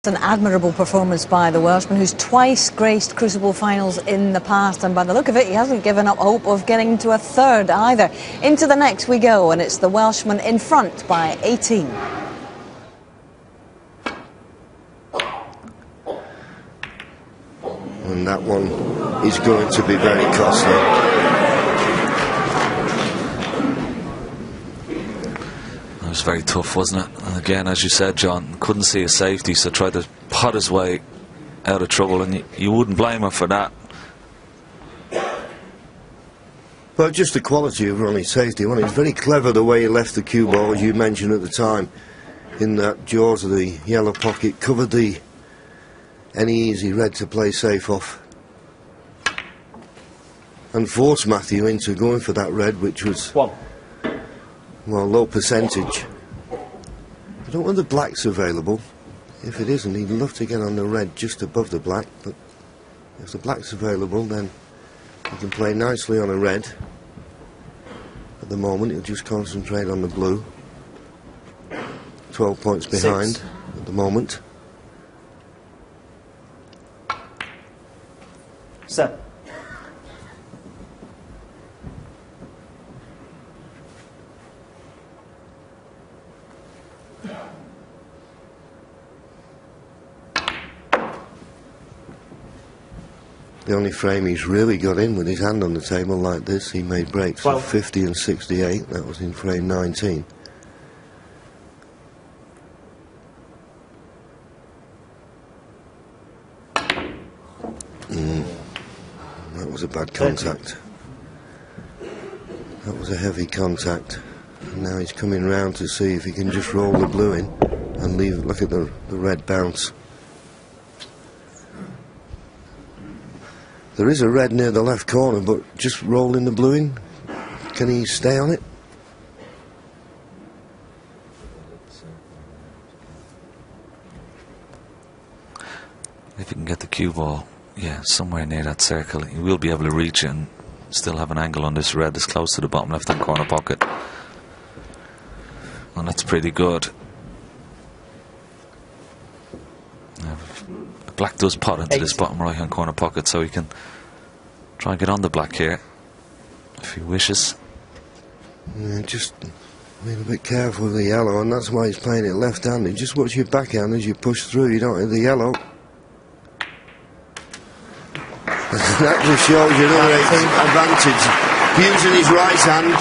An admirable performance by the Welshman, who's twice graced Crucible finals in the past, and by the look of it he hasn't given up hope of getting to a third either. Into the next we go, and it's the Welshman in front by 18. And that one is going to be very costly. It was very tough, wasn't it? And again, as you said, John, couldn't see a safety, so tried to pot his way out of trouble, and you wouldn't blame him for that. But just the quality of Ronnie's safety. Well, it's very clever the way he left the cue ball, as you mentioned at the time, in that jaws of the yellow pocket, covered any easy red to play safe off, and forced Matthew into going for that red, which was well, low percentage. I don't know whether the black's available. If it isn't, he'd love to get on the red just above the black, but if the black's available, then he can play nicely on a red. At the moment, he'll just concentrate on the blue. 12 points behind at the moment. 7. The only frame he's really got in with his hand on the table like this, he made breaks of 50 and 68. That was in frame 19. That was a bad contact. That was a heavy contact. And now he's coming round to see if he can just roll the blue in and leave it. Look at the red bounce. There is a red near the left corner, but just rolling the blue in. Can he stay on it? If he can get the cue ball, yeah, somewhere near that circle, he will be able to reach it and still have an angle on this red that's close to the bottom left hand corner pocket. And that's pretty good. Black does pot into this bottom right hand corner pocket, so he can try and get on the black here if he wishes. Yeah, just being a bit careful with the yellow, and that's why he's playing it left handed. Just watch your backhand as you push through, you don't hit the yellow. That just shows you another advantage. Using his right hand,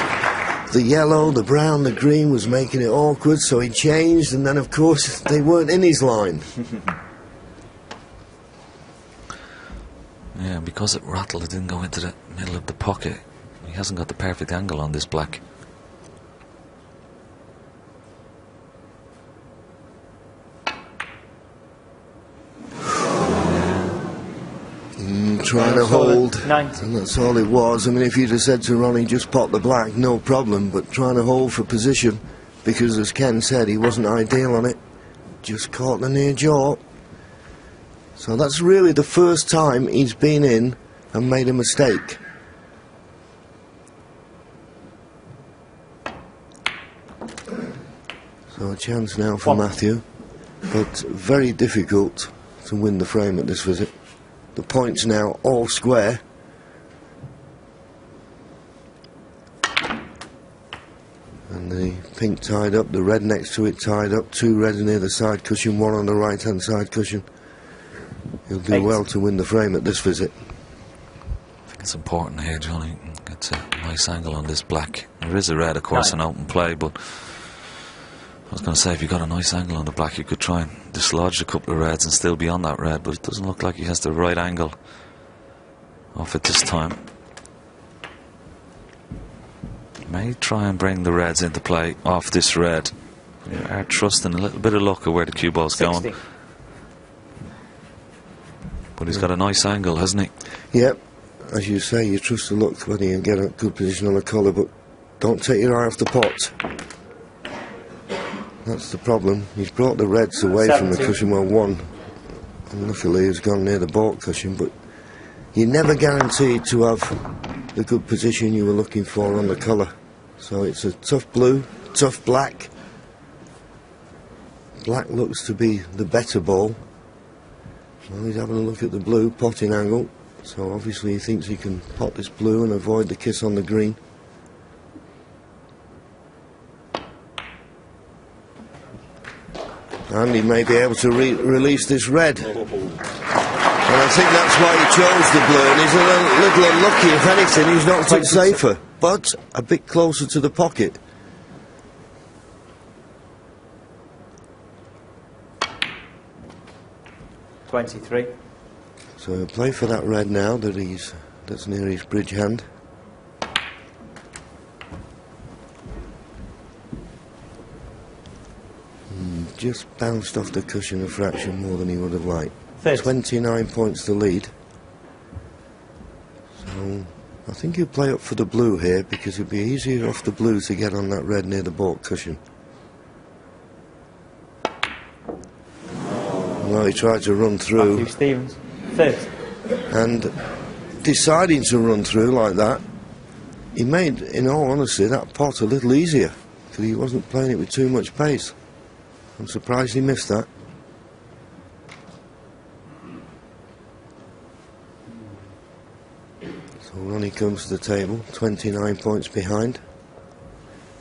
the yellow, the brown, the green was making it awkward, so he changed, and then of course they weren't in his line. Yeah, because it rattled, it didn't go into the middle of the pocket. He hasn't got the perfect angle on this black. Trying to hold, and that's all it was. I mean, if you'd have said to Ronnie, just pot the black, no problem, but trying to hold for position, because as Ken said, he wasn't ideal on it, just caught the near jaw. So that's really the first time he's been in and made a mistake. So a chance now for Matthew, but very difficult to win the frame at this visit. The points now all square. And the pink tied up, the red next to it tied up, 2 reds near the side cushion, 1 on the right hand side cushion. He'll do well to win the frame at this visit. I think it's important here, Johnny. Gets a nice angle on this black. There is a red, of course, in open play, but I was going to say, if you got a nice angle on the black, you could try and dislodge a couple of reds and still be on that red, but it doesn't look like he has the right angle off it this time. May try and bring the reds into play off this red. We are trusting a little bit of luck of where the cue ball's going. But he's got a nice angle, hasn't he? Yep. As you say, you trust the luck when you get a good position on the collar, but don't take your eye off the pot. That's the problem. He's brought the reds away from the cushion. Well, 1, and luckily, has gone near the baulk cushion, but you're never guaranteed to have the good position you were looking for on the colour. So it's a tough blue, tough black. Black looks to be the better ball, Well, he's having a look at the blue potting angle, so obviously he thinks he can pot this blue and avoid the kiss on the green. And he may be able to release this red. And I think that's why he chose the blue, and he's a little unlucky. If anything, he's knocked it safer, but a bit closer to the pocket. .23. So he'll play for that red now that's near his bridge hand. Just bounced off the cushion a fraction more than he would have liked. 29 points to lead. So I think he'll play up for the blue here, because it'd be easier off the blue to get on that red near the baulk cushion. Well, he tried to run through. Matthew Stevens, fifth. And deciding to run through like that, he made, in all honesty, that pot a little easier, because he wasn't playing it with too much pace. I'm surprised he missed that. So Ronnie comes to the table, 29 points behind.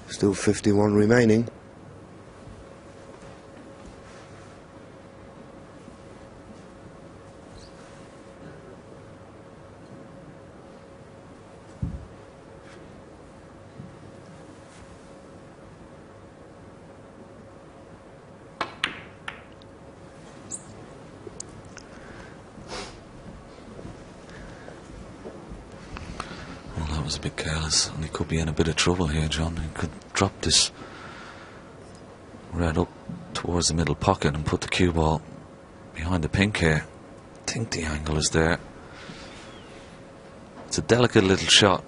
Still 51 remaining. Was a bit careless, and he could be in a bit of trouble here, John. He could drop this red up towards the middle pocket and put the cue ball behind the pink here. I think the angle is there. It's a delicate little shot.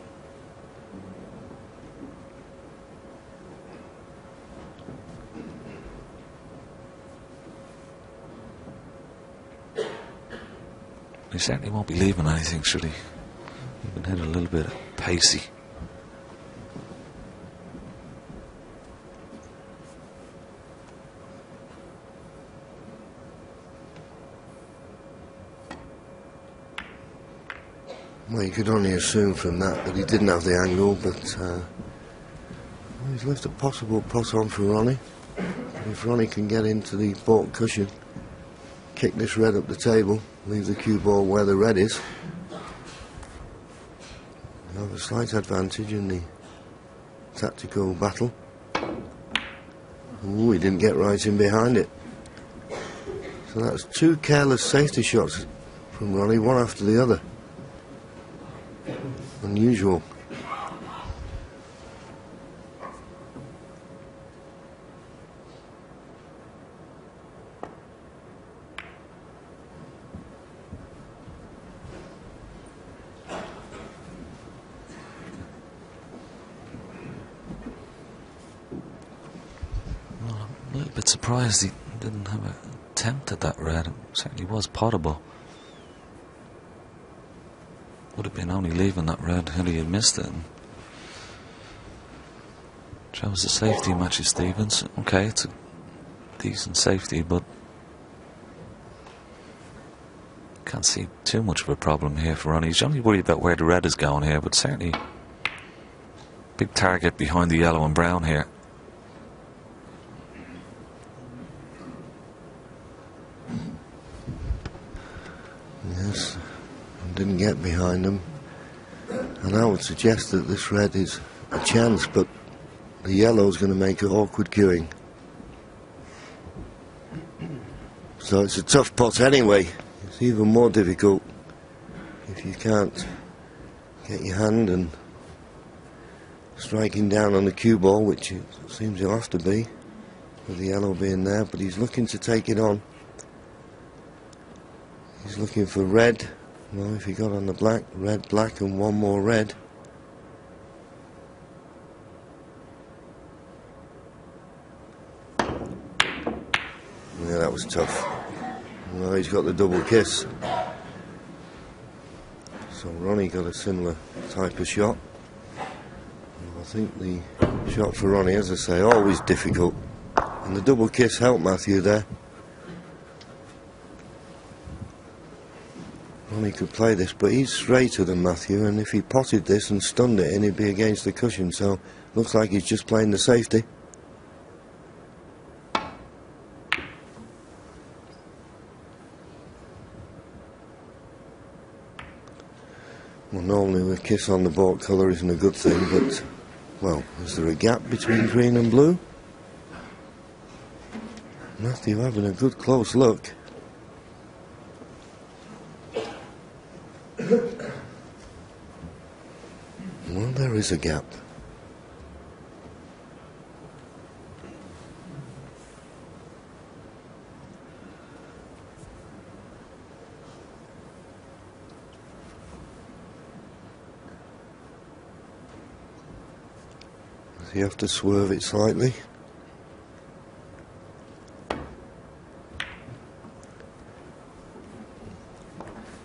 He certainly won't be leaving anything, should he? He can hit a little bit pacey. Well, you could only assume from that he didn't have the angle, but he's left a possible pot on for Ronnie. If Ronnie can get into the baulk cushion, kick this red up the table, leave the cue ball where the red is, have a slight advantage in the tactical battle. Ooh, he didn't get right in behind it. So that's two careless safety shots from Ronnie, one after the other. Unusual. A little bit surprised he didn't have an attempt at that red. It certainly was potable. Would have been only leaving that red had he had missed it. And chose the safety, Matthew Stevens. Okay, it's a decent safety, but can't see too much of a problem here for Ronnie. He's only worried about where the red is going here, but certainly big target behind the yellow and brown here. Yes, didn't get behind them, and I would suggest that this red is a chance, but the yellow's going to make it awkward queuing. So it's a tough pot anyway. It's even more difficult if you can't get your hand and striking down on the cue ball, which it seems you'll have to be with the yellow being there, but he's looking to take it on. He's looking for red. Well, if he got on the black, red, black, and one more red. Yeah, that was tough. Well, he's got the double kiss. So Ronnie got a similar type of shot. Well, I think the shot for Ronnie, as I say, always difficult. And the double kiss helped Matthew there. Ronnie could play this, but he's straighter than Matthew, and if he potted this and stunned it in, he'd be against the cushion, so looks like he's just playing the safety. Well, normally a kiss on the baulk colour isn't a good thing, but, well, is there a gap between green and blue? Matthew having a good close look. Well, there is a gap. Does he have to swerve it slightly?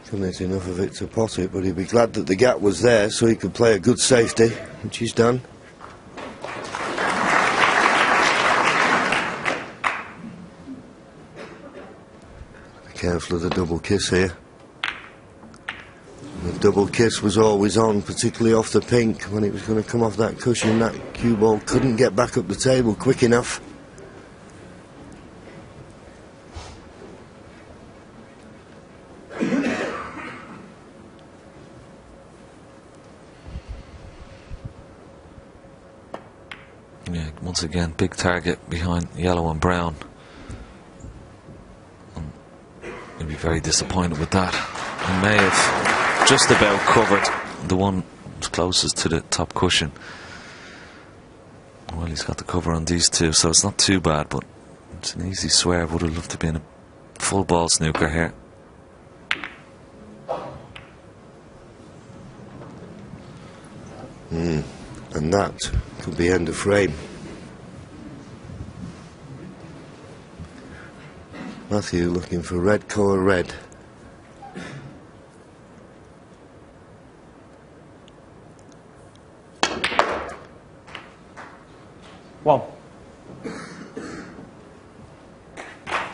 Couldn't hit enough of it to pot it, but he'd be glad that the gap was there so he could play a good safety, which he's done. Be careful of the double kiss here. The double kiss was always on, particularly off the pink. When it was going to come off that cushion, that cue ball couldn't get back up the table quick enough. Yeah, once again, big target behind yellow and brown. He'll be very disappointed with that. He may have just about covered the one closest to the top cushion. Well, he's got the cover on these two, so it's not too bad, but it's an easy swerve. Would have loved to be in a full ball snooker here. And that could be end of frame. Matthew looking for red colour red. One.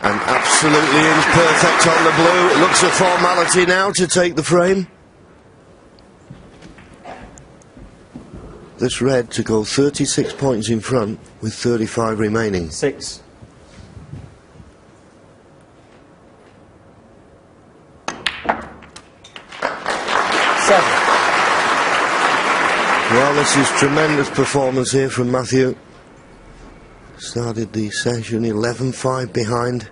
And absolutely imperfect on the blue. It looks a formality now to take the frame. This red to go 36 points in front with 35 remaining. 6. Well, this is tremendous performance here from Matthew. Started the session 11-5 behind.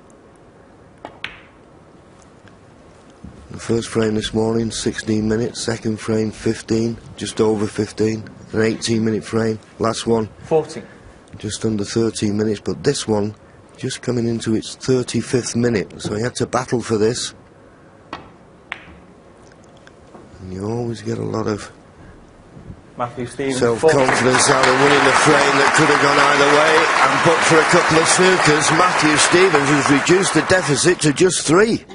The first frame this morning, 16 minutes. Second frame, 15, just over 15. An 18-minute frame. Last one, 14. just under 13 minutes. But this one, just coming into its 35th minute. So he had to battle for this. And you always get a lot of Matthew Stevens, self-confidence out of winning the frame that could have gone either way, and but for a couple of snookers, Matthew Stevens has reduced the deficit to just 3.